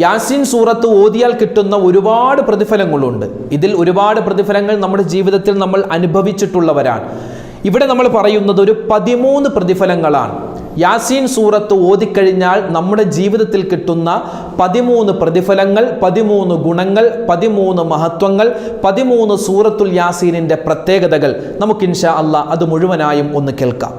യാസീൻ സൂറത്ത് ഓതിയാൽ കിട്ടുന്ന ഒരുപാട് പ്രതിഫലങ്ങളുണ്ട്. ഇതിൽ ഒരുപാട് പ്രതിഫലങ്ങൾ നമ്മുടെ ജീവിതത്തിൽ നമ്മൾ അനുഭവിച്ചിട്ടുള്ളവരാണ്. ഇവിടെ നമ്മൾ പറയുന്നത് ഒരു 13 പ്രതിഫലങ്ങളാണ്. യാസീൻ സൂറത്ത് ഓതിക്കഴിഞ്ഞാൽ നമ്മുടെ ജീവിതത്തിൽ കിട്ടുന്ന 13 പ്രതിഫലങ്ങൾ, 13 ഗുണങ്ങൾ, 13 മഹത്വങ്ങൾ, 13 സൂറത്തുൽ യാസീനിൻ്റെ പ്രത്യേകതകൾ നമുക്ക് ഇൻഷാ അല്ലാഹ് അത് മുഴുവനായും ഒന്ന് കേൾക്കാം.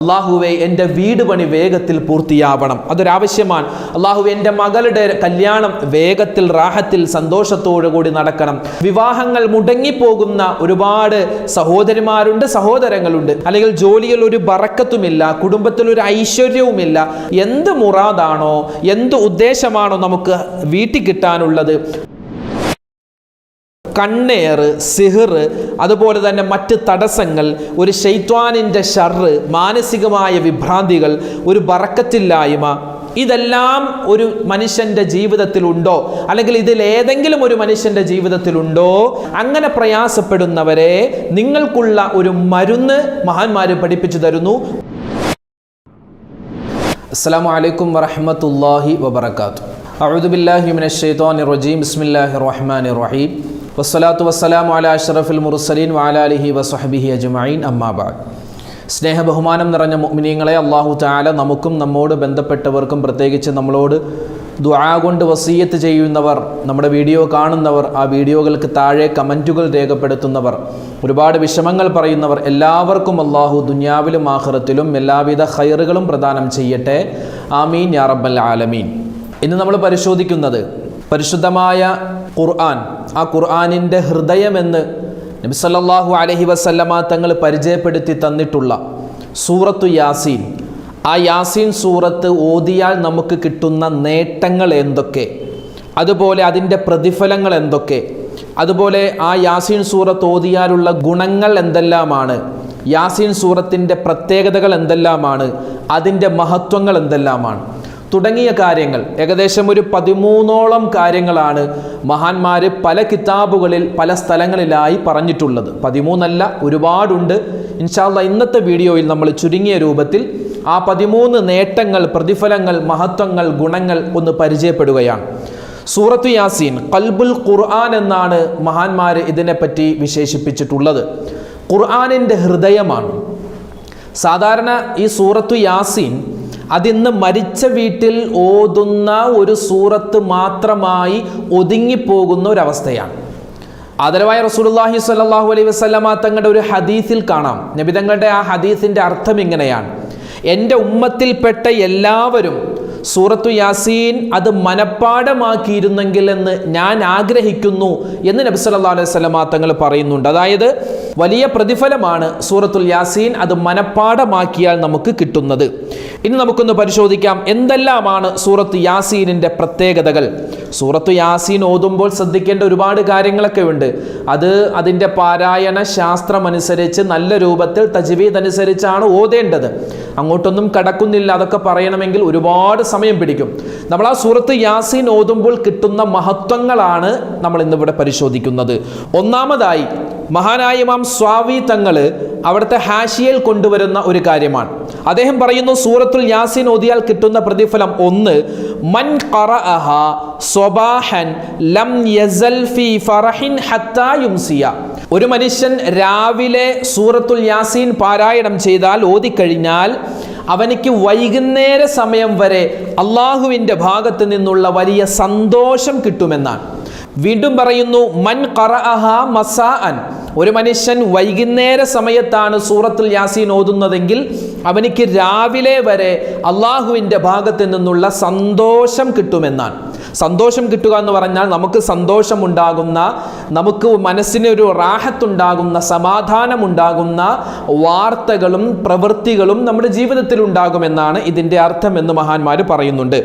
അള്ളാഹുവേ, എൻ്റെ വീട് പണി വേഗത്തിൽ പൂർത്തിയാവണം, അതൊരാവശ്യമാണ്. അള്ളാഹുവേ, എൻ്റെ മകളുടെ കല്യാണം വേഗത്തിൽ റാഹത്തിൽ സന്തോഷത്തോടു കൂടി നടക്കണം. വിവാഹങ്ങൾ മുടങ്ങിപ്പോകുന്ന ഒരുപാട് സഹോദരിമാരുണ്ട്, സഹോദരങ്ങളുണ്ട്. അല്ലെങ്കിൽ ജോലിയിൽ ഒരു ബറക്കത്തുമില്ല, കുടുംബത്തിൽ ഒരു ഐശ്വര്യവുമില്ല. എന്ത് മുറാദാണോ, എന്ത് ഉദ്ദേശമാണോ നമുക്ക് വീട്ടിൽ കിട്ടാനുള്ളത്, കണ്ണേറ്, സിഹിർ, അതുപോലെ തന്നെ മറ്റ് തടസ്സങ്ങൾ, ഒരു ശൈത്വാനിൻ്റെ ഷർറ്, മാനസികമായ വിഭ്രാന്തികൾ, ഒരു ബറക്കത്തില്ലായ്മ, ഇതെല്ലാം ഒരു മനുഷ്യൻ്റെ ജീവിതത്തിലുണ്ടോ, അല്ലെങ്കിൽ ഇതിലേതെങ്കിലും ഒരു മനുഷ്യൻ്റെ ജീവിതത്തിലുണ്ടോ, അങ്ങനെ പ്രയാസപ്പെടുന്നവരെ നിങ്ങൾക്കുള്ള ഒരു മരുന്ന് മഹാന്മാർ പഠിപ്പിച്ചു തരുന്നു. അസ്സലാമു അലൈക്കും വറഹ്മത്തുള്ളാഹി വബറകാതുഹു. അഊദു ബില്ലാഹി മിനശ് ശൈത്വാനിർ റജീം. ബിസ്മില്ലാഹിർ റഹ്മാനിർ റഹീം. വസ്സലാത്തു വസ്സലാമു അലാ അഷ്റഫിൽ മുർസലീൻ വഅലാ ആലിഹി വസ്വഹ്ബിഹി അജ്മഈൻ. അമ്മാ ബഅദ്. സ്നേഹ ബഹുമാനം നിറഞ്ഞ മുഅ്മിനീങ്ങളെ, അല്ലാഹു തആല നമുക്കും നമ്മോട് ബന്ധപ്പെട്ടവർക്കും പ്രത്യേകിച്ച് നമ്മളോട് ദുആ കൊണ്ട് വസിയ്യത്ത് ചെയ്യുന്നവർ, നമ്മുടെ വീഡിയോ കാണുന്നവർ, ആ വീഡിയോകൾക്ക് താഴെ കമൻറ്റുകൾ രേഖപ്പെടുത്തുന്നവർ, ഒരുപാട് വിഷമങ്ങൾ പറയുന്നവർ, എല്ലാവർക്കും അല്ലാഹു ദുനിയാവിലും ആഖിറത്തിലും എല്ലാവിധ ഖൈറുകളും പ്രദാനം ചെയ്യട്ടെ. ആമീൻ യാ റബ്ബൽ ആലമീൻ. ഇന്ന് നമ്മൾ പരിശോധിക്കുന്നത് പരിശുദ്ധമായ ഖുർആൻ, ആ ഖുർആനിൻ്റെ ഹൃദയമെന്ന് നബി സല്ലല്ലാഹു അലൈഹി വസല്ലമ തങ്ങൾ പരിചയപ്പെടുത്തി തന്നിട്ടുള്ള സൂറത്തു യാസീൻ. ആ യാസീൻ സൂറത്ത് ഓതിയാൽ നമുക്ക് കിട്ടുന്ന നേട്ടങ്ങൾ എന്തൊക്കെ, അതുപോലെ അതിൻ്റെ പ്രതിഫലങ്ങൾ എന്തൊക്കെ, അതുപോലെ ആ യാസീൻ സൂറത്ത് ഓതിയാലുള്ള ഗുണങ്ങൾ എന്തെല്ലാമാണ്, യാസീൻ സൂറത്തിൻ്റെ പ്രത്യേകതകൾ എന്തെല്ലാമാണ്, അതിൻ്റെ മഹത്വങ്ങൾ എന്തെല്ലാമാണ് തുടങ്ങിയ കാര്യങ്ങൾ, ഏകദേശം ഒരു 13ഓളം കാര്യങ്ങളാണ് മഹാന്മാർ പല കിതാബുകളിൽ പല സ്ഥലങ്ങളിലായി പറഞ്ഞിട്ടുള്ളത്. 13 അല്ല, ഒരുപാടുണ്ട്. ഇൻഷാ അല്ലാഹ് ഇന്നത്തെ വീഡിയോയിൽ നമ്മൾ ചുരുങ്ങിയ രൂപത്തിൽ ആ 13 നേട്ടങ്ങൾ, പ്രതിഫലങ്ങൾ, മഹത്വങ്ങൾ, ഗുണങ്ങൾ ഒന്ന് പരിചയപ്പെടുകയാണ്. സൂറത്തു യാസീൻ ഖൽബുൽ ഖുർആൻ എന്നാണ് മഹാന്മാർ ഇതിനെപ്പറ്റി വിശേഷിപ്പിച്ചിട്ടുള്ളത്. ഖുർആനിൻ്റെ ഹൃദയമാണ്. സാധാരണ ഈ സൂറത്തു യാസീൻ അതിന്ന് മരിച്ച വീട്ടിൽ ഓതുന്ന ഒരു സൂറത്ത് മാത്രമായി ഒതുങ്ങിപ്പോകുന്ന ഒരവസ്ഥയാണ്. ആദരവായ റസൂലുള്ളാഹി സ്വല്ലല്ലാഹു അലൈഹി വസല്ലമ തങ്ങളുടെ ഒരു ഹദീസിൽ കാണാം. നബി തങ്ങളുടെ ആ ഹദീസിൻ്റെ അർത്ഥം ഇങ്ങനെയാണ്: എൻ്റെ ഉമ്മത്തിൽപ്പെട്ട എല്ലാവരും സൂറത്തു യാസീൻ അത് മനഃപ്പാഠമാക്കിയിരുന്നെങ്കിൽ എന്ന് ഞാൻ ആഗ്രഹിക്കുന്നു എന്ന് നബി സല്ലല്ലാഹു അലൈഹി വസല്ലമ തങ്ങൾ പറയുന്നുണ്ട്. അതായത് വലിയ പ്രതിഫലമാണ് സൂറത്തുൽ യാസീൻ അത് മനഃപ്പാഠമാക്കിയാൽ നമുക്ക് കിട്ടുന്നത്. ഇനി നമുക്കൊന്ന് പരിശോധിക്കാം എന്തെല്ലാമാണ് സൂറത്ത് യാസീനിൻ്റെ പ്രത്യേകതകൾ. സൂറത്തു യാസീൻ ഓതുമ്പോൾ ശ്രദ്ധിക്കേണ്ട ഒരുപാട് കാര്യങ്ങളൊക്കെ ഉണ്ട്. അത് അതിൻ്റെ പാരായണ ശാസ്ത്രമനുസരിച്ച് നല്ല രൂപത്തിൽ തജ്വീദ് അനുസരിച്ചാണ് ഓതേണ്ടത്. അങ്ങോട്ടൊന്നും കടക്കുന്നില്ല, അതൊക്കെ പറയണമെങ്കിൽ ഒരുപാട് സമയം പിടിക്കും. നമ്മൾ ആ സൂറത്ത് യാസീൻ ഓതുമ്പോൾ കിട്ടുന്ന മഹത്വങ്ങളാണ് നമ്മൾ ഇന്നിവിടെ പരിശോധിക്കുന്നത്. ഒന്നാമതായി മഹാനായ ഇമാം സ്വാവി തങ്ങൾ അവിടുത്തെ ഹാഷിയയിൽ കൊണ്ടുവരുന്ന ഒരു കാര്യമാണ്. അദ്ദേഹം പറയുന്നു സൂറത്തുൽ യാസീൻ ഓതിയാൽ കിട്ടുന്ന പ്രതിഫലം 1, മൻ ഖറഅഹ സ്വബാഹൻ ലം യസൽ ഫീ ഫറഹിൻ ഹത്താ യുംസിയ. ഒരു മനുഷ്യൻ രാവിലെ സൂറത്തുൽ യാസീൻ പാരായണം ചെയ്താൽ, ഓതിക്കഴിഞ്ഞാൽ അവനിക്ക് വൈകുന്നേര സമയം വരെ അള്ളാഹുവിൻ്റെ ഭാഗത്ത് നിന്നുള്ള വലിയ സന്തോഷം കിട്ടുമെന്നാണ്. വീണ്ടും പറയുന്നു മൻ ഖറഅഹ മസാഅൻ. ഒരു മനുഷ്യൻ വൈകുന്നേര സമയത്താണ് സൂറത്തുൽ യാസീൻ ഓതുന്നതെങ്കിൽ അവനിക്ക് രാവിലെ വരെ അള്ളാഹുവിൻ്റെ ഭാഗത്ത് നിന്നുള്ള സന്തോഷം കിട്ടുമെന്നാണ്. സന്തോഷം കിട്ടുക എന്ന് പറഞ്ഞാൽ നമുക്ക് സന്തോഷമുണ്ടാകുന്ന, നമുക്ക് മനസ്സിനൊരു റാഹത്തുണ്ടാകുന്ന, സമാധാനമുണ്ടാകുന്ന വാർത്തകളും പ്രവൃത്തികളും നമ്മുടെ ജീവിതത്തിൽ ഉണ്ടാകുമെന്നാണ് ഇതിൻ്റെ അർത്ഥം എന്ന് മഹാന്മാർ പറയുന്നുണ്ട്.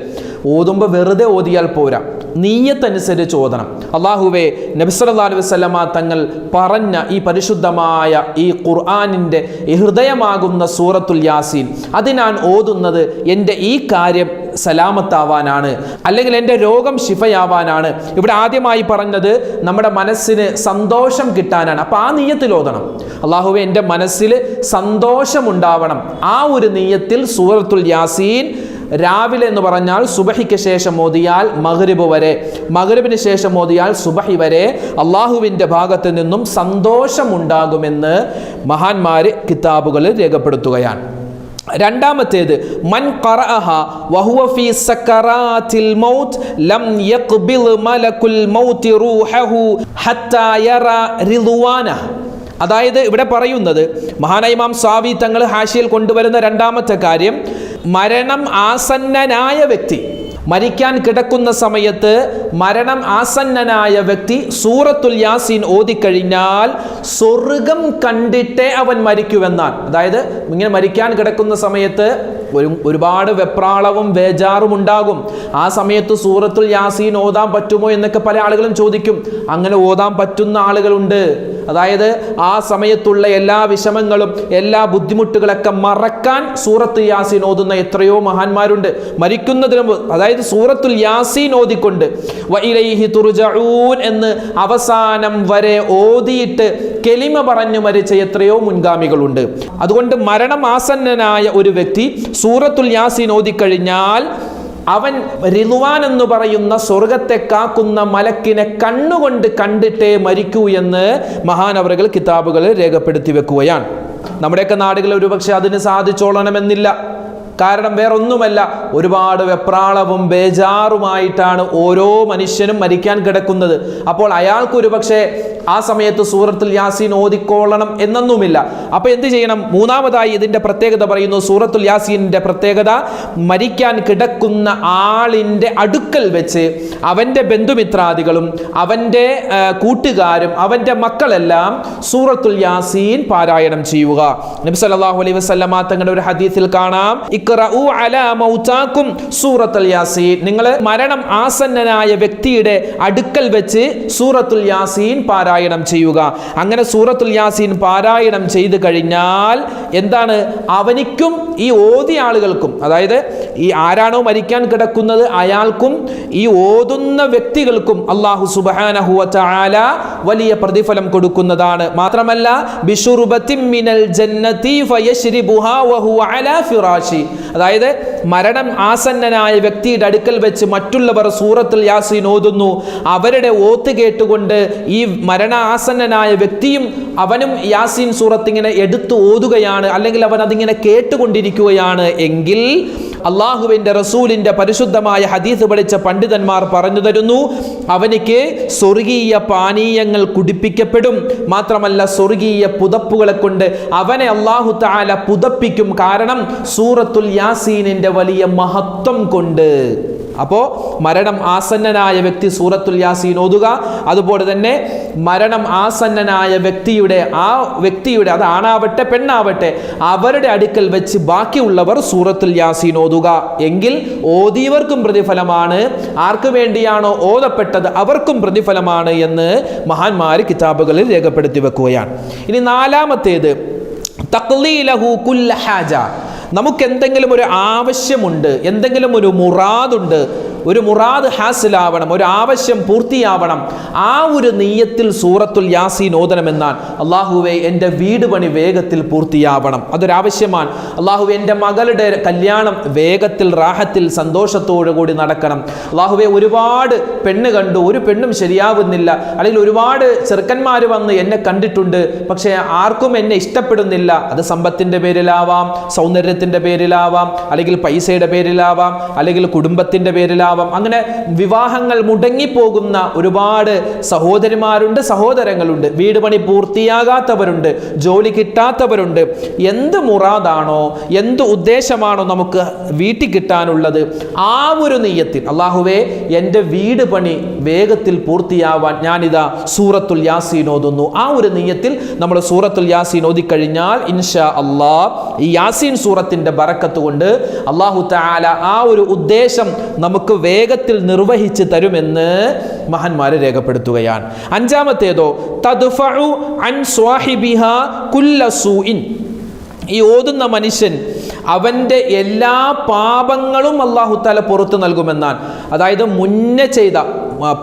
ഓതുമ്പോൾ വെറുതെ ഓതിയാൽ പോരാ, നീയത്തനുസരിച്ച് ഓതണം. അല്ലാഹുവേ, നബി സല്ലല്ലാഹു അലൈഹി വസല്ലമ തങ്ങൾ പറഞ്ഞ ഈ പരിശുദ്ധമായ ഈ ഖുർആനിൻ്റെ ഹൃദയമാകുന്ന സൂറത്തുൽ യാസീൻ അത് ഞാൻ ഓതുന്നത് എൻ്റെ ഈ കാര്യം സലാമത്താവാനാണ്, അല്ലെങ്കിൽ എൻ്റെ രോഗം ശിഫയാവാനാണ്. ഇവിടെ ആദ്യമായി പറഞ്ഞത് നമ്മുടെ മനസ്സിന് സന്തോഷം കിട്ടാനാണ്. അപ്പോൾ ആ നീയത്തിൽ ഓതണം. അല്ലാഹുവേ, എൻ്റെ മനസ്സിൽ സന്തോഷമുണ്ടാവണം. ആ ഒരു നീയത്തിൽ സൂറത്തുൽ യാസീൻ രാവിലെ എന്ന് പറഞ്ഞാൽ സുബഹിക്ക് ശേഷം ഓതിയാൽ മഗ്രിബ് വരെ, മഗ്രിബിന് ശേഷം ഓതിയാൽ സുബഹി വരെ അള്ളാഹുവിൻ്റെ ഭാഗത്ത് നിന്നും സന്തോഷമുണ്ടാകുമെന്ന് മഹാന്മാർ കിതാബുകളിൽ രേഖപ്പെടുത്തുകയാണ്. രണ്ടാമത്തേത് മൻ ഖറഅഹ വഹുവ ഫീ സക്കറാത്തിൽ മൗത്ത് ലം യഖ്ബിൽ മലകുൽ മൗത്ത് റൂഹഹു ഹത്താ യറാ റിദ്വാനഹു. അതായത് ഇവിടെ പറയുന്നത് മഹാനായ ഇമാം സാവി തങ്ങൾ ഹാഷിയിൽ കൊണ്ടുവരുന്ന രണ്ടാമത്തെ കാര്യം, മരണം ആസന്നനായ വ്യക്തി, മരിക്കാൻ കിടക്കുന്ന സമയത്ത് മരണം ആസന്നനായ വ്യക്തി സൂറത്തുൽ യാസീൻ ഓതിക്കഴിഞ്ഞാൽ സ്വർഗം കണ്ടിട്ടേ അവൻ മരിക്കുമെന്നാണ്. അതായത് ഇങ്ങനെ മരിക്കാൻ കിടക്കുന്ന സമയത്ത് ഒരുപാട് വെപ്രാളവും ബേജാറും ഉണ്ടാകും. ആ സമയത്ത് സൂറത്തുൽ യാസീൻ ഓതാൻ പറ്റുമോ എന്നൊക്കെ പല ആളുകളും ചോദിക്കും. അങ്ങനെ ഓതാൻ പറ്റുന്ന ആളുകളുണ്ട്. അതായത് ആ സമയത്തുള്ള എല്ലാ വിഷമങ്ങളും എല്ലാ ബുദ്ധിമുട്ടുകളൊക്കെ മറക്കാൻ സൂറത്തുൽ യാസീൻ ഓതുന്ന എത്രയോ മഹാന്മാരുണ്ട്. മരിക്കുന്നതിന് മുമ്പ് അതായത് സൂറത്തുൽ യാസീൻ ഓതിക്കൊണ്ട് വഇലൈഹി തുർജഊൻ എന്ന് അവസാനം വരെ ഓതിയിട്ട് കെലിമ പറഞ്ഞു മരിച്ച എത്രയോ മുൻഗാമികളുണ്ട്. അതുകൊണ്ട് മരണം ആസന്നനായ ഒരു വ്യക്തി സൂറത്തുൽ യാസീൻ ഓതിക്കഴിഞ്ഞാൽ അവൻ റിദ്വാൻ എന്ന് പറയുന്ന സ്വർഗത്തെ കാക്കുന്ന മലക്കിനെ കണ്ണുകൊണ്ട് കണ്ടിട്ടേ മരിക്കൂ എന്ന് മഹാനവറുകൾ കിതാബുകളിൽ രേഖപ്പെടുത്തി വെക്കുകയാണ്. നമ്മുടെയൊക്കെ നാടുകളിൽ ഒരുപക്ഷെ അതിന് സാധിച്ചോളണമെന്നില്ല. കാരണം വേറൊന്നുമല്ല, ഒരുപാട് വെപ്രാളവും ബേജാറുമായിട്ടാണ് ഓരോ മനുഷ്യനും മരിക്കാൻ കിടക്കുന്നത്. അപ്പോൾ അയാൾക്ക് ഒരുപക്ഷെ ആ സമയത്ത് സൂറത്തുൽ യാസീൻ ഓതിക്കോളണം എന്നൊന്നുമില്ല. അപ്പൊ എന്ത് ചെയ്യണം? മൂന്നാമതായി ഇതിന്റെ പ്രത്യേകത പറയുന്നു. സൂറത്തുൽ യാസീനിന്റെ പ്രത്യേകത, മരിക്കാൻ കിടക്കുന്ന ആളിന്റെ അടുക്കൽ വെച്ച് അവന്റെ ബന്ധുമിത്രാദികളും അവന്റെ കൂട്ടുകാരും അവന്റെ മക്കളെല്ലാം സൂറത്തുൽ യാസീൻ പാരായണം ചെയ്യുക. നബി സല്ലല്ലാഹു അലൈഹി വസല്ലമ തങ്ങളുടെ ഒരു ഹദീസിൽ കാണാം, ഇഖ്റഉ അലാ മൗതാകും സൂറത്തുൽ യാസീൻ, നിങ്ങൾ മരണം ആസന്നനായ വ്യക്തിയുടെ അടുക്കൽ വെച്ച് സൂറത്തുൽ യാസീൻ പാരായണം ചെയ്യുക. അങ്ങനെ സൂറത്തുൽ യാസീൻ പാരായണം ചെയ്തു കഴിഞ്ഞാൽ എന്താണ്, അവനിക്കും ഈ ഓതിയ ആളുകൾക്കും, അതായത് ഈ ആരാണോ മരിക്കാൻ കിടക്കുന്നത് അയാൾക്കും ഈ ഓതുന്ന വ്യക്തികൾക്കും അല്ലാഹു സുബ്ഹാനഹു വ തആല വലിയ പ്രതിഫലം കൊടുക്കുന്നതാണ്. മാത്രമല്ല ബിശുർബത്തിൻ മിനൽ ജന്നതി ഫയശ്രിബുഹാ വഹുവ അലാ ഫിറാശി, അതായത് മരണം ആസന്നനായ വ്യക്തിയുടെ അടുക്കൽ വെച്ച് മറ്റുള്ളവർ സൂറത്തുൽ യാസീൻ ഓതുന്നു, അവരുടെ ഓത്ത് കേട്ടുകൊണ്ട് ഈ മരണ ആസന്നനായ വ്യക്തിയും അവനും യാസീൻ സൂറത്ത് ഇങ്ങനെ എടുത്തു ഓതുകയാണ്, അല്ലെങ്കിൽ അവൻ അതിങ്ങനെ കേട്ടുകൊണ്ടിരിക്കുകയാണ് എങ്കിൽ അള്ളാഹുവിൻ്റെ റസൂലിൻ്റെ പരിശുദ്ധമായ ഹദീസ് പഠിച്ച പണ്ഡിതന്മാർ പറഞ്ഞു തരുന്നു, അവനിക്ക് സ്വർഗീയ പാനീയങ്ങൾ കുടിപ്പിക്കപ്പെടും. മാത്രമല്ല സ്വർഗീയ പുതപ്പുകളെ കൊണ്ട് അവനെ അല്ലാഹു തആല പുതപ്പിക്കും. കാരണം സൂറത്തുൽ യാസീനിന്റെ വലിയ മഹത്വം കൊണ്ട്. അപ്പോൾ മരണം ആസന്നനായ വ്യക്തി സൂറത്തുൽ യാസീൻ ഓതുക. അതുപോലെ തന്നെ മരണം ആസന്നനായ വ്യക്തിയുടെ അത് ആണാവട്ടെ പെണ്ണാവട്ടെ അവരുടെ അടുക്കൽ വെച്ച് ബാക്കിയുള്ളവർ സൂറത്തുൽ യാസീൻ ഓതുക. എങ്കിൽ ഓതിയവർക്കും പ്രതിഫലമാണ്, ആർക്ക് വേണ്ടിയാണോ ഓതപ്പെട്ടത് അവർക്കും പ്രതിഫലമാണ് എന്ന് മഹാന്മാർ കിതാബുകളിൽ രേഖപ്പെടുത്തി വെക്കുകയാണ്. ഇനി നാലാമത്തേത് തഖ്ലീലഹു കുല്ല ഹാജ, നമുക്ക് എന്തെങ്കിലും ഒരു ആവശ്യമുണ്ട്, എന്തെങ്കിലും ഒരു മുറാദുണ്ട്, ഒരു മുറാദ് ഹാസിലാവണം, ഒരു ആവശ്യം പൂർത്തിയാവണം, ആ ഒരു നീയത്തിൽ സൂറത്തുൽ യാസീൻ ഓതണമെന്നാണ്. അള്ളാഹുവേ എൻ്റെ വീട് പണി വേഗത്തിൽ പൂർത്തിയാവണം, അതൊരാവശ്യമാണ്. അള്ളാഹുവേ എൻ്റെ മകളുടെ കല്യാണം വേഗത്തിൽ റാഹത്തിൽ സന്തോഷത്തോടു കൂടി നടക്കണം. അള്ളാഹുവേ ഒരുപാട് പെണ്ണ് കണ്ടു, ഒരു പെണ്ണും ശരിയാവുന്നില്ല, അല്ലെങ്കിൽ ഒരുപാട് ചെറുക്കന്മാർ വന്ന് എന്നെ കണ്ടിട്ടുണ്ട്, പക്ഷേ ആർക്കും എന്നെ ഇഷ്ടപ്പെടുന്നില്ല. അത് സമ്പത്തിൻ്റെ പേരിലാവാം, സൗന്ദര്യത്തിൻ്റെ പേരിലാവാം, അല്ലെങ്കിൽ പൈസയുടെ പേരിലാവാം, അല്ലെങ്കിൽ കുടുംബത്തിൻ്റെ പേരിലാവാം. അങ്ങനെ വിവാഹങ്ങൾ മുടങ്ങിപ്പോകുന്ന ഒരുപാട് സഹോദരിമാരുണ്ട്, സഹോദരങ്ങളുണ്ട്, വീട് പണി പൂർത്തിയാകാത്തവരുണ്ട്, ജോലി കിട്ടാത്തവരുണ്ട്. എന്ത് മുറാദാണോ, എന്ത് ഉദ്ദേശമാണോ നമുക്ക് വീട്ടിൽ കിട്ടാനുള്ളത്, ആ ഒരു നിയ്യത്തിൽ അല്ലാഹുവേ എൻ്റെ വീട് പണി വേഗത്തിൽ പൂർത്തിയാവാൻ ഞാനിതാ സൂറത്തുൽ യാസീൻ ഓതുന്നു, ആ ഒരു നിയ്യത്തിൽ നമ്മൾ സൂറത്തുൽ യാസീൻ ഓതിക്കഴിഞ്ഞാൽ ഇൻഷാ അല്ലാഹ് ഈ യാസീൻ സൂറത്തിൻ്റെ ബറക്കത്ത് കൊണ്ട് അല്ലാഹു തആല ആ ഒരു ഉദ്ദേശം നമുക്ക് വേഗത്തിൽ നിർവഹിച്ച് തരുമെന്ന് മഹാന്മാരെ രേഖപ്പെടുത്തുകയാണ്. അഞ്ചാമത്തേതോ തദ്ഫഉ അൻ സ്വാഹിബിഹാ കുല്ല സൂഇൻ, ഈ ഓതുന്ന മനുഷ്യൻ അവൻ്റെ എല്ലാ പാപങ്ങളും അല്ലാഹു തആല പുറത്തു നൽകുമെന്നാണ്. അതായത് മുന്നേ ചെയ്ത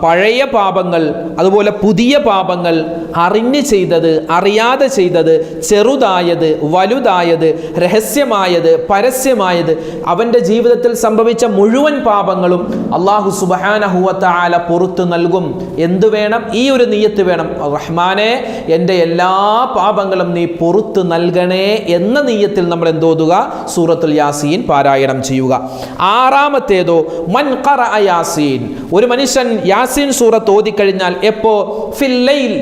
പഴയ പാപങ്ങൾ, അതുപോലെ പുതിയ പാപങ്ങൾ, അറിഞ്ഞ് ചെയ്തത്, അറിയാതെ ചെയ്തത്, ചെറുതായത്, വലുതായത്, രഹസ്യമായത്, പരസ്യമായത്, അവൻ്റെ ജീവിതത്തിൽ സംഭവിച്ച മുഴുവൻ പാപങ്ങളും അല്ലാഹു സുബ്ഹാനഹു വ തആല പുറത്തു നൽകും. എന്തു വേണം? ഈ ഒരു നിയ്യത്ത് വേണം. റഹ്മാനെ, എൻ്റെ എല്ലാ പാപങ്ങളും നീ പുറത്തു നൽകണേ എന്ന നിയ്യത്തിൽ നമ്മൾ എന്തോതുക? സൂറത്തുൽ യാസീൻ പാരായണം ചെയ്യുക. ആറാമത്തേതോ മൻ ഖറഅ യാസീൻ. ഒരു മനുഷ്യൻ യാസീൻ സൂറത്ത് ഓതിക്കഴിഞ്ഞാൽ, എപ്പോ? ഫിൽ ലൈൽ,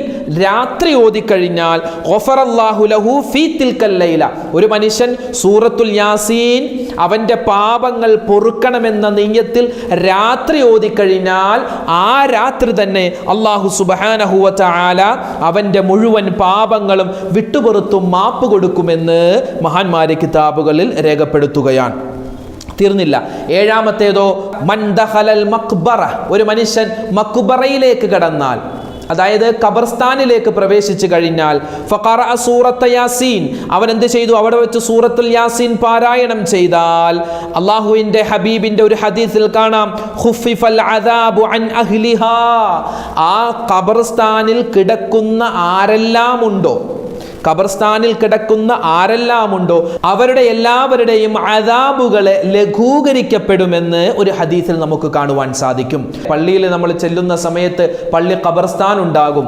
രാത്രി ഓതിക്കഴിഞ്ഞാൽ, ഗഫറല്ലാഹു ലഹു ഫീ തിൽക്കൽ ലൈല. ഒരു മനുഷ്യൻ സൂറത്തുൽ യാസീൻ അവൻ്റെ പാപങ്ങൾ പൊറുക്കണമെന്ന നിയ്യത്തിൽ രാത്രി ഓതിക്കഴിഞ്ഞാൽ ആ രാത്രി തന്നെ അല്ലാഹു സുബ്ഹാനഹു വ തആല അവൻ്റെ മുഴുവൻ പാപങ്ങളും വിട്ടുപുറത്തും മാപ്പ് കൊടുക്കുമെന്ന് മഹാന്മാരെ കിതാബുകളിൽ രേഖപ്പെടുത്തുകയാണ്. തീർന്നില്ല. ഏഴാമത്തേതോ മൻ ദഖലൽ മഖ്ബറ. ഒരു മനുഷ്യൻ മഖ്ബറയിലേക്ക് കടന്നാൽ, അതായത് ഖബർസ്ഥാനിലേക്ക് പ്രവേശിച്ചു കഴിഞ്ഞാൽ, ഫഖറഅ സൂറത്ത യാസീൻ, അവൻ എന്ത് ചെയ്തു? അവിടെ വെച്ച് സൂറത്തുൽ യാസീൻ പാരായണം ചെയ്താൽ, അല്ലാഹുവിൻ്റെ ഹബീബിൻ്റെ ഒരു ഹദീസിൽ കാണാം, ഖുഫിഫൽ അദാബു അൻ അഹ്ലിഹാ. ആ ഖബർസ്ഥാനിൽ കിടക്കുന്ന ആരെല്ലാം ഉണ്ടോ, ഖബർസ്ഥാനിൽ കിടക്കുന്ന ആരെല്ലാമുണ്ടോ അവരുടെ എല്ലാവരുടെയും അദാബുകളെ ലഘൂകരിക്കപ്പെടുമെന്ന് ഒരു ഹദീസിൽ നമുക്ക് കാണുവാൻ സാധിക്കും. പള്ളിയിൽ നമ്മൾ ചെല്ലുന്ന സമയത്ത് പള്ളി ഖബർസ്ഥാൻ ഉണ്ടാകും.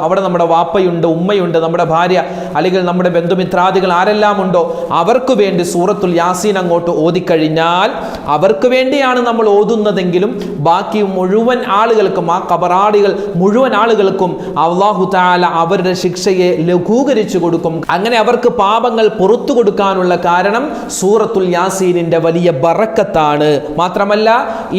അവിടെ നമ്മുടെ വാപ്പയുണ്ട്, ഉമ്മയുണ്ട്, നമ്മുടെ ഭാര്യ, അല്ലെങ്കിൽ നമ്മുടെ ബന്ധുമിത്രാദികൾ ആരെല്ലാം ഉണ്ടോ അവർക്ക് വേണ്ടി സൂറത്തുൽ യാസീൻ അങ്ങോട്ട് ഓതിക്കഴിഞ്ഞാൽ, അവർക്ക് വേണ്ടിയാണ് നമ്മൾ ഓതുന്നതെങ്കിലും ബാക്കി മുഴുവൻ ആളുകൾക്കും, ആ ഖബറാളികൾ മുഴുവൻ ആളുകൾക്കും അല്ലാഹു തആല അവരുടെ ശിക്ഷയെ ലഘൂകരിച്ചു കൊടുക്കും. അങ്ങനെ അവർക്ക് പാപങ്ങൾ പുറത്തു കൊടുക്കാനുള്ള കാരണം സൂറത്തുൽ യാസീനിന്റെ വലിയ ബറക്കത്താണ്. മാത്രമല്ല,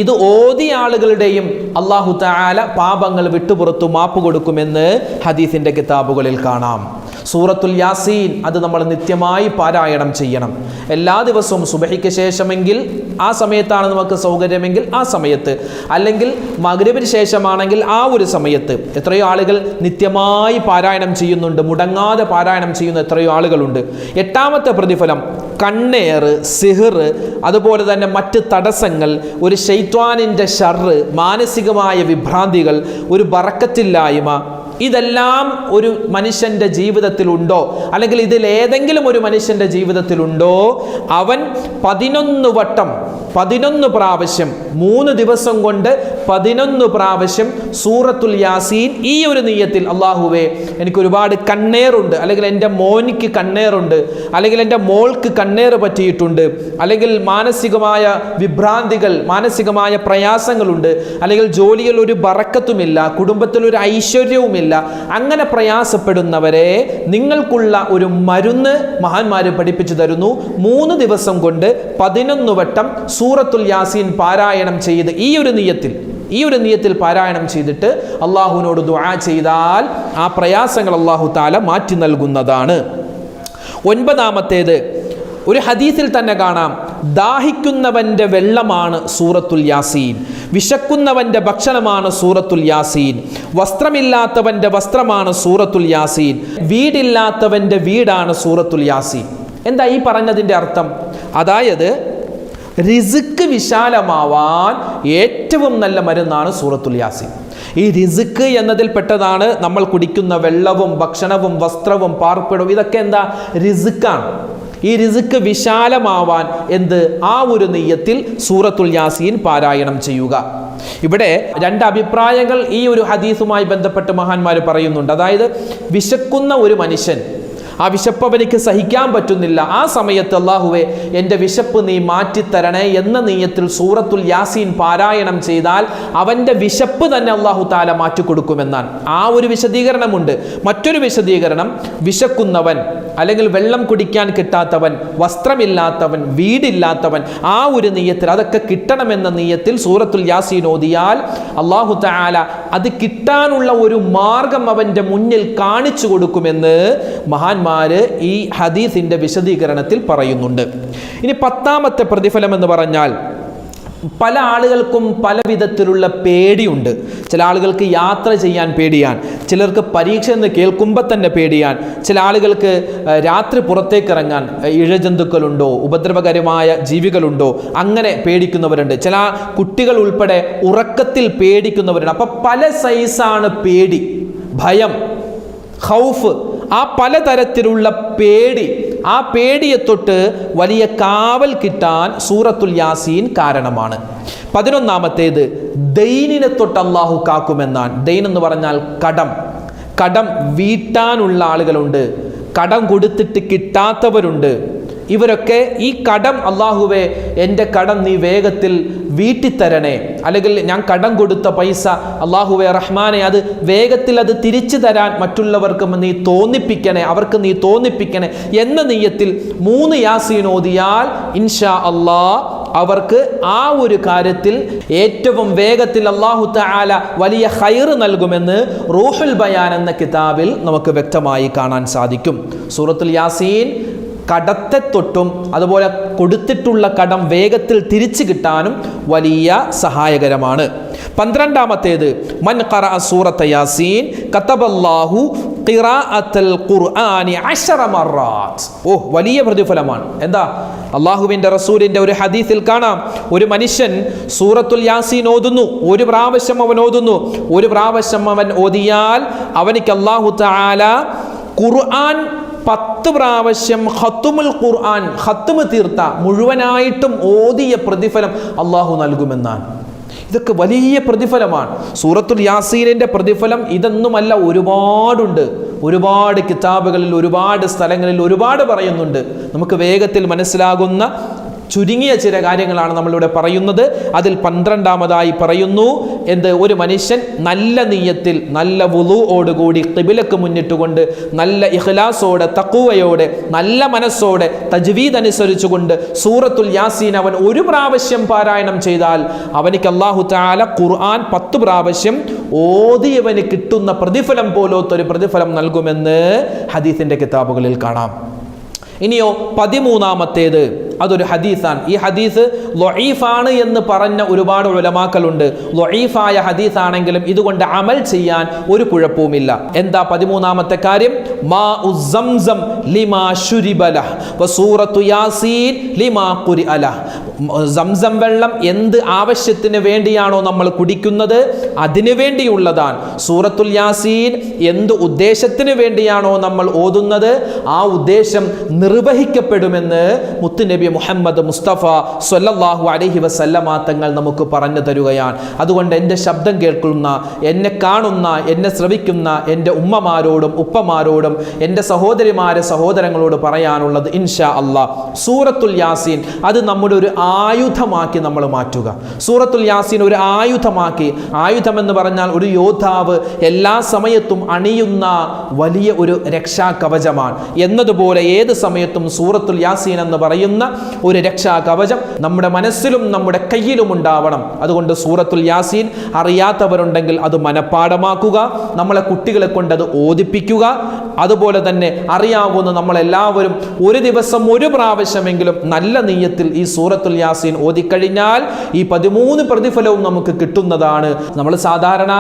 ഇത് ഓതിയ ആളുകളുടെയും അല്ലാഹു തആല പാപങ്ങൾ വിട്ടുപുറത്തു മാപ്പ് കൊടുക്കുമെന്ന് ഹദീസിന്റെ കിതാബുകളിൽ കാണാം. സൂറത്തുൽ യാസീൻ അത് നമ്മൾ നിത്യമായി പാരായണം ചെയ്യണം. എല്ലാ ദിവസവും സുബഹിക്ക് ശേഷമെങ്കിൽ ആ സമയത്താണ് നമുക്ക് സൗകര്യമെങ്കിൽ ആ സമയത്ത്, അല്ലെങ്കിൽ മഗ്രിബിന് ശേഷമാണെങ്കിൽ ആ ഒരു സമയത്ത്. എത്രയോ ആളുകൾ നിത്യമായി പാരായണം ചെയ്യുന്നുണ്ട്, മുടങ്ങാതെ പാരായണം ചെയ്യുന്ന എത്രയോ ആളുകളുണ്ട്. എട്ടാമത്തെ പ്രതിഫലം, കണ്ണേറ്, സിഹർ, അതുപോലെ തന്നെ മറ്റ് തടസ്സങ്ങൾ, ഒരു ശൈത്വാനിൻ്റെ ഷർറ്, മാനസികമായ വിഭ്രാന്തികൾ, ഒരു ബറക്കത്തില്ലായ്മ, ഇതെല്ലാം ഒരു മനുഷ്യൻ്റെ ജീവിതത്തിലുണ്ടോ, അല്ലെങ്കിൽ ഇതിൽ ഏതെങ്കിലും ഒരു മനുഷ്യൻ്റെ ജീവിതത്തിലുണ്ടോ, അവൻ 11 വട്ടം 11 പ്രാവശ്യം 3 ദിവസം കൊണ്ട് 11 പ്രാവശ്യം സൂറത്തുൽ യാസീൻ ഈ ഒരു നിയ്യത്തിൽ, അല്ലാഹുവേ എനിക്ക് ഒരുപാട് കണ്ണേറുണ്ട്, അല്ലെങ്കിൽ എൻ്റെ മോനിക്ക് കണ്ണേറുണ്ട്, അല്ലെങ്കിൽ എൻ്റെ മോൾക്ക് കണ്ണേറ് പറ്റിയിട്ടുണ്ട്, അല്ലെങ്കിൽ മാനസികമായ വിഭ്രാന്തികൾ, മാനസികമായ പ്രയാസങ്ങളുണ്ട്, അല്ലെങ്കിൽ ജോലിയിൽ ഒരു ബറക്കത്തുമില്ല, കുടുംബത്തിൽ ഒരു ഐശ്വര്യവുമില്ല, അങ്ങനെ പ്രയാസപ്പെടുന്നവരെ നിങ്ങൾക്കുള്ള ഒരു മരുന്ന് മഹാന്മാര് പഠിപ്പിച്ചു തരുന്നു. 3 ദിവസം കൊണ്ട് 11 വട്ടം സൂറത്തുൽ യാസീൻ പാരായണം ചെയ്ത് ഈ ഒരു നിയ്യത്തിൽ പാരായണം ചെയ്തിട്ട് അള്ളാഹുവിനോട് ദുആ ചെയ്താൽ ആ പ്രയാസങ്ങൾ അല്ലാഹു തആല മാറ്റി നൽകുന്നതാണ്. 9-ാമത്തേത്, ഒരു ഹദീസിൽ തന്നെ കാണാം, ദാഹിക്കുന്നവൻ്റെ വെള്ളമാണ് സൂറത്തുൽ യാസീൻ, വിശക്കുന്നവൻ്റെ ഭക്ഷണമാണ് സൂറത്തുൽ യാസീൻ, വസ്ത്രമില്ലാത്തവൻ്റെ വസ്ത്രമാണ് സൂറത്തുൽ യാസീൻ, വീടില്ലാത്തവൻ്റെ വീടാണ് സൂറത്തുൽ യാസീൻ. എന്താ ഈ പറഞ്ഞതിൻ്റെ അർത്ഥം? അതായത് റിസ്ക് വിശാലമാവാൻ ഏറ്റവും നല്ല മരുന്നാണ് സൂറത്തുൽ യാസീൻ. ഈ റിസ്ക് എന്നതിൽ പെട്ടതാണ് നമ്മൾ കുടിക്കുന്ന വെള്ളവും ഭക്ഷണവും വസ്ത്രവും പാർപ്പിടവും. ഇതൊക്കെ എന്താ? റിസ്ക്കാണ്. ഈ റിസ്ക് വിശാലമാവാൻ ആ ഒരു നിയ്യത്തിൽ സൂറത്തുൽ യാസീൻ പാരായണം ചെയ്യുക. ഇവിടെ 2 അഭിപ്രായങ്ങൾ ഈ ഒരു ഹദീസുമായി ബന്ധപ്പെട്ട് മഹാന്മാർ പറയുന്നുണ്ട്. അതായത് വിശക്കുന്ന ഒരു മനുഷ്യൻ, ആ വിശപ്പ് അവനിക്ക് സഹിക്കാൻ പറ്റുന്നില്ല, ആ സമയത്ത് അല്ലാഹുവേ എൻ്റെ വിശപ്പ് നീ മാറ്റിത്തരണേ എന്ന നിയ്യത്തിൽ സൂറത്തുൽ യാസീൻ പാരായണം ചെയ്താൽ അവൻ്റെ വിശപ്പ് തന്നെ അല്ലാഹു തആല മാറ്റിക്കൊടുക്കുമെന്നാണ്. ആ ഒരു വിശദീകരണമുണ്ട്. മറ്റൊരു വിശദീകരണം, വിശക്കുന്നവൻ, അല്ലെങ്കിൽ വെള്ളം കുടിക്കാൻ കിട്ടാത്തവൻ, വസ്ത്രമില്ലാത്തവൻ, വീടില്ലാത്തവൻ, ആ ഒരു നിയ്യത്തിൽ അതൊക്കെ കിട്ടണമെന്ന നിയ്യത്തിൽ സൂറത്തുൽ യാസീൻ ഓതിയാൽ അല്ലാഹു തആല അത് കിട്ടാനുള്ള ഒരു മാർഗം അവൻ്റെ മുന്നിൽ കാണിച്ചു കൊടുക്കുമെന്ന് മഹാന്മാര് ഈ ഹദീസിന്റെ വിശദീകരണത്തിൽ പറയുന്നുണ്ട്. ഇനി 10-ാമത്തെ പ്രതിഫലം എന്ന് പറഞ്ഞാൽ, പല ആളുകൾക്കും പല വിധത്തിലുള്ള പേടിയുണ്ട്. ചില ആളുകൾക്ക് യാത്ര ചെയ്യാൻ പേടിയാണ്, ചിലർക്ക് പരീക്ഷ എന്ന് കേൾക്കുമ്പോൾ തന്നെ പേടിയാണ്, ചില ആളുകൾക്ക് രാത്രി പുറത്തേക്ക് ഇറങ്ങാൻ ഇഴജന്തുക്കളുണ്ടോ, ഉപദ്രവകരമായ ജീവികളുണ്ടോ, അങ്ങനെ പേടിക്കുന്നവരുണ്ട്. ചില കുട്ടികൾ ഉൾപ്പെടെ ഉറക്കത്തിൽ പേടിക്കുന്നവരുണ്ട്. അപ്പം പല സൈസാണ് പേടി, ഭയം, ഖൗഫ്. ആ പലതരത്തിലുള്ള പേടി, ആ പേടിയെ തൊട്ട് വലിയ കാവൽ കിട്ടാൻ സൂറത്തുൽ യാസീൻ കാരണമാണ്. 11-ാമത്തേത് ദൈനിനെ തൊട്ട് അള്ളാഹു കാക്കുമെന്നാണ്. ദൈൻ എന്ന് പറഞ്ഞാൽ കടം വീട്ടാനുള്ള ആളുകളുണ്ട്, കടം കൊടുത്തിട്ട് കിട്ടാത്തവരുണ്ട്. ഇവരൊക്കെ ഈ കടം, അള്ളാഹുവേ എൻ്റെ കടം നീ വേഗത്തിൽ വീട്ടിത്തരണേ, അല്ലെങ്കിൽ ഞാൻ കടം കൊടുത്ത പൈസ അള്ളാഹുവേ റഹ്മാനെ അത് വേഗത്തിൽ അത് തിരിച്ചു തരാൻ മറ്റുള്ളവർക്ക് നീ തോന്നിപ്പിക്കണേ, അവർക്ക് നീ തോന്നിപ്പിക്കണേ എന്ന നിയ്യത്തിൽ 3 യാസീൻ ഓതിയാൽ ഇൻഷാ അള്ളാഹ് അവർക്ക് ആ ഒരു കാര്യത്തിൽ ഏറ്റവും വേഗത്തിൽ അല്ലാഹു തആല വലിയ ഖൈർ നൽകുമെന്ന് റൂഹുൽ ബയാൻ എന്ന കിതാബിൽ നമുക്ക് വ്യക്തമായി കാണാൻ സാധിക്കും. സൂറത്തുൽ യാസീൻ കടത്തെ തൊട്ടും അതുപോലെ കൊടുത്തിട്ടുള്ള കടം വേഗത്തിൽ തിരിച്ചു കിട്ടാനും വലിയ സഹായകരമാണ്. 12-ാമത്തേത് മൻ ഖറഅ സൂറത്ത യാസീൻ കതബല്ലാഹു ഖിറാഅത്തുൽ ഖുർആനി 10 മററാത്ത്. വലിയ പ്രതിഫലമാണ്. എന്താ? അള്ളാഹുവിൻ്റെ റസൂലിൻ്റെ ഒരു ഹദീസിൽ കാണാം, ഒരു മനുഷ്യൻ സൂറത്തുൽ യാസീൻ ഓതുന്നു, ഒരു പ്രാവശ്യം അവൻ ഓതുന്നു, ഒരു പ്രാവശ്യം അവൻ ഓതിയാൽ അവനിക്ക് അല്ലാഹു തആല ഖുർആൻ 10 പ്രാവശ്യം ഖത്തുമുൽ ഖുർആൻ, ഖത്തുമ് തീർത്ത മുഴുവനായിട്ടും ഓതിയ പ്രതിഫലം അള്ളാഹു നൽകുമെന്നാണ്. ഇതൊക്കെ വലിയ പ്രതിഫലമാണ്. സൂറത്തുൽ യാസീനിൻ്റെ പ്രതിഫലം ഇതൊന്നുമല്ല, ഒരുപാടുണ്ട്. ഒരുപാട് കിതാബുകളിൽ, ഒരുപാട് സ്ഥലങ്ങളിൽ ഒരുപാട് പറയുന്നുണ്ട്. നമുക്ക് വേഗത്തിൽ മനസ്സിലാകുന്ന ചുരുങ്ങിയ ചില കാര്യങ്ങളാണ് നമ്മളിവിടെ പറയുന്നത്. അതിൽ 12-ാമതായി പറയുന്നു എന്ത്? ഒരു മനുഷ്യൻ നല്ല നിയ്യത്തിൽ, നല്ല വുളൂഓടുകൂടി ഖിബിലക്ക് മുന്നിട്ടുകൊണ്ട്, നല്ല ഇഖ്ലാസോടെ, തഖ്വയോടെ, നല്ല മനസ്സോടെ, തജ്വീദ് അനുസരിച്ചുകൊണ്ട് സൂറത്തുൽ യാസീൻ അവൻ ഒരു പ്രാവശ്യം പാരായണം ചെയ്താൽ അവനിക്ക് അല്ലാഹു തആല ഖുർആൻ 10 പ്രാവശ്യം ഓതിയവന് കിട്ടുന്ന പ്രതിഫലം പോലത്തൊരു പ്രതിഫലം നൽകുമെന്ന് ഹദീസിന്റെ കിതാബുകളിൽ കാണാം. ഇനിയോ 13-ാമത്തേത്, അതൊരു ഹദീസാണ്. ഈ ഹദീസ് ലഈഫാണ് എന്ന് പറഞ്ഞ ഒരുപാട് ഉലമാക്കളുണ്ട്. ലഈഫായ ഹദീസാണെങ്കിലും ഇതുകൊണ്ട് അമൽ ചെയ്യാൻ ഒരു കുഴപ്പവുമില്ല. എന്താ 13-ാമത്തെ കാര്യം? മാഉ സംസം ലിമാ ശുരിബ ലഹ് വസൂറത്തു യാസീൻ ലിമാ ഖുരിഅ ലഹ്. സംസം വെള്ളം എന്ത് ആവശ്യത്തിന് വേണ്ടിയാണോ നമ്മൾ കുടിക്കുന്നത് അതിനു വേണ്ടിയുള്ളതാണ്. സൂറത്തുൽ യാസീൻ എന്ത് ഉദ്ദേശത്തിന് വേണ്ടിയാണോ നമ്മൾ ഓതുന്നത് ആ ഉദ്ദേശം നിർവഹിക്കപ്പെടുമെന്ന് മുത്തുനബി മുഹമ്മദ് മുസ്തഫ സ്വല്ലല്ലാഹു അലൈഹി വസല്ലമ തങ്ങൾ നമുക്ക് പറഞ്ഞു തരുകയാണ്. അതുകൊണ്ട് എൻ്റെ ശബ്ദം കേൾക്കുന്ന, എന്നെ കാണുന്ന, എന്നെ ശ്രവിക്കുന്ന എൻ്റെ ഉമ്മമാരോടും ഉപ്പമാരോടും എൻ്റെ സഹോദരങ്ങളോട് പറയാനുള്ളത് ഇൻഷാ അല്ലാഹ് സൂറത്തുൽ യാസീൻ അത് നമ്മുടെ ഒരു ആയുധമാക്കി നമ്മൾ മാറ്റുക. സൂറത്തുൽ യാസീൻ ഒരു ആയുധമാക്കി, ആയുധം എന്ന് പറഞ്ഞാൽ ഒരു യോദ്ധാവ് എല്ലാ സമയത്തും അണിയുന്ന വലിയ ഒരു രക്ഷാ കവചമാണ് എന്നതുപോലെ ഏത് സമയത്തും സൂറത്തുൽ യാസീൻ എന്ന് പറയുന്ന ഒരു രക്ഷാ കവചം നമ്മുടെ മനസ്സിലും നമ്മുടെ കയ്യിലും ഉണ്ടാവണം. അതുകൊണ്ട് സൂറത്തുൽ യാസീൻ അറിയാത്തവരുണ്ടെങ്കിൽ അത് മനഃപ്പാഠമാക്കുക, നമ്മളെ കുട്ടികളെ കൊണ്ട് അത് ഓദിപ്പിക്കുക. അതുപോലെ തന്നെ അറിയാവുന്ന നമ്മളെല്ലാവരും ഒരു ദിവസം ഒരു പ്രാവശ്യമെങ്കിലും നല്ല നിയ്യത്തിൽ ഈ സൂറത്തുൽ യാസീൻ ഓതിക്കഴിഞ്ഞാൽ ഈ 13 പ്രതിഫലവും നമുക്ക് കിട്ടുന്നതാണ്. നമ്മൾ സാധാരണ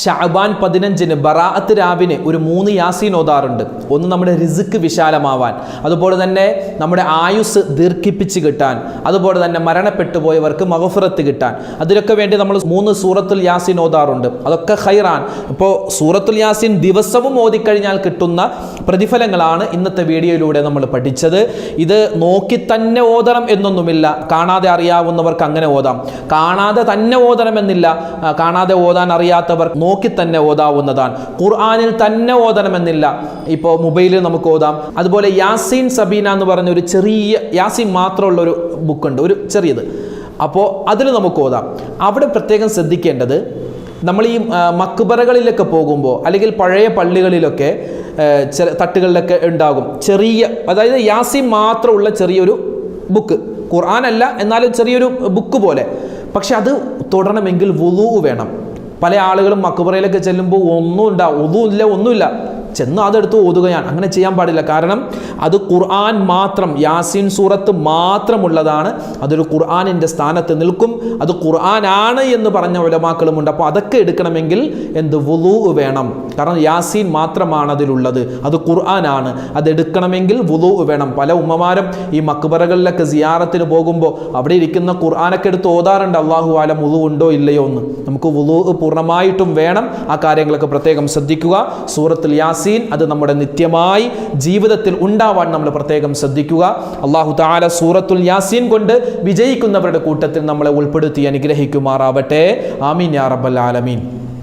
ശഅബാൻ 15-ന് ബറാഅത്ത് രാവിന് ഒരു 3 യാസീൻ ഓതാറുണ്ട്. ഒന്ന് നമ്മുടെ റിസ്ക് വിശാലമാവാൻ, അതുപോലെ തന്നെ നമ്മുടെ ആയുസ് ദീർഘിപ്പിച്ച് കിട്ടാൻ, അതുപോലെ തന്നെ മരണപ്പെട്ടു പോയവർക്ക് മഗ്ഫിറത്ത് കിട്ടാൻ, അതിനൊക്കെ വേണ്ടി നമ്മൾ 3 സൂറത്തുൽ യാസീൻ ഓതാറുണ്ട്. അതൊക്കെ ഖൈറാൻ. ഇപ്പോൾ സൂറത്തുൽ യാസീൻ ദിവസവും ഓതിക്കഴിഞ്ഞാൽ കിട്ടുന്ന പ്രതിഫലങ്ങളാണ് ഇന്നത്തെ വീഡിയോയിലൂടെ നമ്മൾ പഠിച്ചത്. ഇത് നോക്കി തന്നെ ഓതണം എന്നൊന്നുമില്ല, കാണാതെ അറിയാവുന്നവർക്ക് അങ്ങനെ ഓതാം. കാണാതെ തന്നെ ഓതണമെന്നില്ല, കാണാതെ ഓതാൻ അറിയാത്തവർ നോക്കി തന്നെ ഓതാവുന്നതാണ്. ഖുർആനിൽ തന്നെ ഓതണമെന്നില്ല, ഇപ്പോൾ മൊബൈലിൽ നമുക്ക് ഓതാം. അതുപോലെ യാസീൻ സബീന എന്ന് പറഞ്ഞ ഒരു ചെറിയ യാസീൻ മാത്രമുള്ള ഒരു ബുക്കുണ്ട്, ഒരു ചെറിയത്. അപ്പോൾ അതിൽ നമുക്ക് ഓതാം. അവിടെ പ്രത്യേകം ശ്രദ്ധിക്കേണ്ടത്, നമ്മൾ ഈ മക്ബറകളിലൊക്കെ പോകുമ്പോൾ അല്ലെങ്കിൽ പഴയ പള്ളികളിലൊക്കെ തട്ടുകളിലൊക്കെ ഉണ്ടാകും ചെറിയ, അതായത് യാസീൻ മാത്രമുള്ള ചെറിയൊരു ബുക്ക്, ഖുർആനല്ല എന്നാലും ചെറിയൊരു ബുക്ക് പോലെ. പക്ഷെ അത് തൊടണമെങ്കിൽ വുളൂ വേണം. പല ആളുകളും മക്ബറയിലൊക്കെ ചെല്ലുമ്പോൾ ഒന്നും ഉണ്ടാവും, ഒന്നുമില്ല. ചെന്ന് അതെടുത്ത് ഓതുകയാണ്. അങ്ങനെ ചെയ്യാൻ പാടില്ല. കാരണം അത് ഖുർആൻ മാത്രം, യാസീൻ സൂറത്ത് മാത്രമുള്ളതാണ്. അതൊരു ഖുർആനിൻ്റെ സ്ഥാനത്ത് നിൽക്കും. അത് ഖുർആനാണ് എന്ന് പറഞ്ഞ ഉലമാക്കളുമുണ്ട്. അപ്പോൾ അതൊക്കെ എടുക്കണമെങ്കിൽ വുളൂ വേണം. കാരണം യാസീൻ മാത്രമാണ് അതിലുള്ളത്, അത് ഖുർആനാണ്. അതെടുക്കണമെങ്കിൽ വുളൂ വേണം. പല ഉമ്മമാരും ഈ മക്ബറകളിലൊക്കെ സിയാറത്തിന് പോകുമ്പോൾ അവിടെ ഇരിക്കുന്ന ഖുർആനൊക്കെ എടുത്ത് ഓതാറുണ്ട്. അള്ളാഹു ആലം വുളൂ ഉണ്ടോ ഇല്ലയോ എന്ന്. നമുക്ക് വുളൂ പൂർണ്ണമായിട്ടും വേണം. ആ കാര്യങ്ങളൊക്കെ പ്രത്യേകം ശ്രദ്ധിക്കുക. സൂറത്തുൽ യാസീൻ അത് നമ്മുടെ നിത്യമായി ജീവിതത്തിൽ ഉണ്ടാവാൻ നമ്മൾ പ്രത്യേകം ശ്രദ്ധിക്കുക. അള്ളാഹു തആല സൂറത്തുൽ യാസീൻ കൊണ്ട് വിജയിക്കുന്നവരുടെ കൂട്ടത്തിൽ നമ്മളെ ഉൾപ്പെടുത്തി അനുഗ്രഹിക്കുമാറാവട്ടെ. ആമീൻ യാ റബ്ബൽ ആലമീൻ.